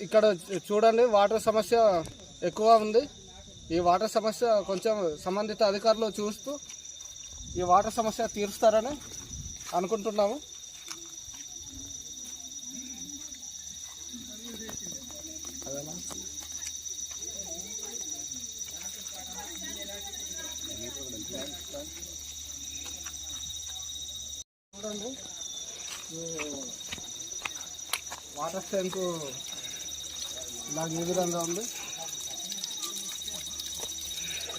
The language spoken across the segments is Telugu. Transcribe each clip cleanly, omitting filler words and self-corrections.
ఇక్కడ చూడండి, వాటర్ సమస్య ఎక్కువ ఉంది. ఈ వాటర్ సమస్య కొంచెం సంబంధిత అధికారులు చూస్తూ ఈ వాటర్ సమస్య తీరుస్తారని అనుకుంటున్నాము. చూడండి, వాటర్ ట్యాంక్ ఇలా ఈ విధంగా ఉంది.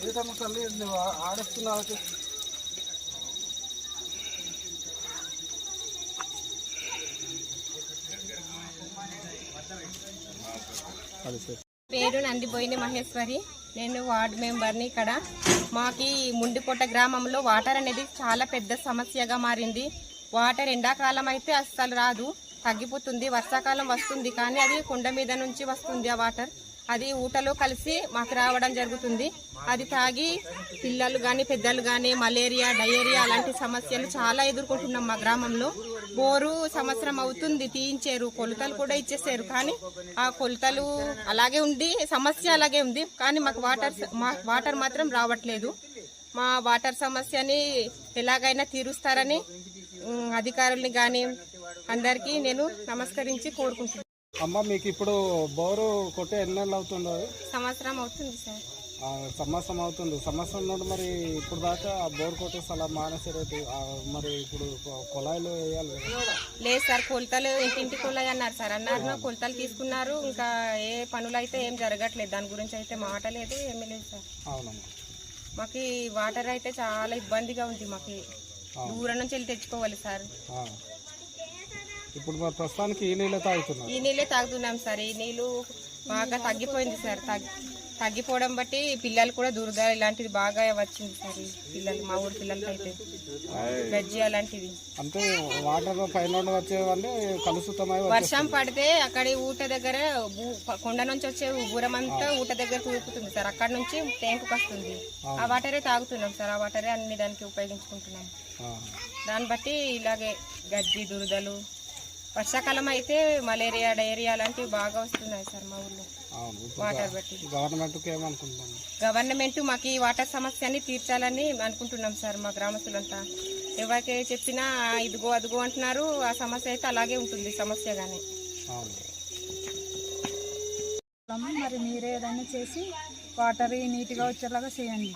ఏదమ్మా తల్లి నువ్వు ఆడేస్తున్నావు. పేరు నందిబోయిని మహేశ్వరి. నేను వార్డు మెంబర్ని. ఇక్కడ మాకి ముండికోట గ్రామంలో వాటర్ అనేది చాలా పెద్ద సమస్యగా మారింది. వాటర్ ఎండాకాలం అయితే అస్సలు రాదు, తగ్గిపోతుంది. వర్షాకాలం వస్తుంది, కానీ అది కొండ మీద నుంచి వస్తుంది. ఆ వాటర్ అది ఊటలో కలిసి మాకు రావడం జరుగుతుంది. అది తాగి పిల్లలు కానీ పెద్దలు కానీ మలేరియా, డయేరియా అలాంటి సమస్యలు చాలా ఎదుర్కొంటున్నాం మా గ్రామంలో. బోరు సంవత్సరం అవుతుంది తీయించారు, కొలతలు కూడా ఇచ్చేసారు, కానీ ఆ కొలతలు అలాగే ఉంది, సమస్య అలాగే ఉంది. కానీ మాకు వాటర్ మాత్రం రావట్లేదు. మా వాటర్ సమస్యని ఎలాగైనా తీరుస్తారని అధికారుల్ని కానీ అందరికీ నేను నమస్కరించి కోరుకుంటున్నాను. అమ్మ, మీకు ఇప్పుడు బోరు కొట్టే ఎన్ని నెలలు అవుతుందో? సంవత్సరం అవుతుంది సార్. సంవత్సరం అవుతుంది. సంవత్సరం నుండి మరి ఇప్పుడు దాకా బోర్ కొట్టేసి అలా మానేసారు. మరి ఇప్పుడు కుళాయిలు వేయాలి లేదు సార్. కొలతలు ఇంటింటి కుళాయి అన్నారు సార్. అన్నారు కొలతలు తీసుకున్నారు, ఇంకా ఏ పనులు అయితే ఏం జరగట్లేదు. దాని గురించి అయితే మాట లేదు, ఏమీ లేదు సార్. అవునమ్మా, మాకు వాటర్ అయితే చాలా ఇబ్బందిగా ఉంది. మాకు దూరం నుంచి వెళ్ళి తెచ్చుకోవాలి సార్. ఇప్పుడు మరి ప్రస్తుతానికి ఈ నీళ్ళే తాగుతున్నాం సార్. ఈ నీళ్ళు బాగా తగ్గిపోయింది సార్. తగ్గిపోవడం బట్టి పిల్లలు కూడా దురద ఇలాంటిది బాగా వచ్చింది సార్. పిల్లలు, మా ఊరు పిల్లలకి అయితే గజ్జి అలాంటివి. అంటే వాటర్ పైన వచ్చేవన్నీ కలుషితమై వర్షం పడితే అక్కడ ఊట దగ్గర కొండ నుంచి వచ్చే ఉబ్బురం అంతా ఊట దగ్గర కూరుకుతుంది సార్. అక్కడ నుంచి ట్యాంకుకి వస్తుంది. ఆ వాటరే తాగుతున్నాం సార్. ఆ వాటరే అన్ని దానికి ఉపయోగించుకుంటున్నాం. దాన్ని బట్టి ఇలాగే గజ్జి, దురదలు, వర్షాకాలం అయితే మలేరియా, డయేరియా అలాంటివి బాగా వస్తున్నాయి సార్ మా ఊళ్ళో. వాటర్ బట్టి గవర్నమెంట్ మాకు ఈ వాటర్ సమస్యని తీర్చాలని అనుకుంటున్నాం సార్. మా గ్రామస్తులంతా ఎవరికి చెప్పినా ఇదిగో అదిగో అంటున్నారు. ఆ సమస్య అయితే అలాగే ఉంటుంది సమస్యగానే. మరి మీరే ఏదైనా చేసి వాటర్ నీట్గా వచ్చేలాగా చేయండి.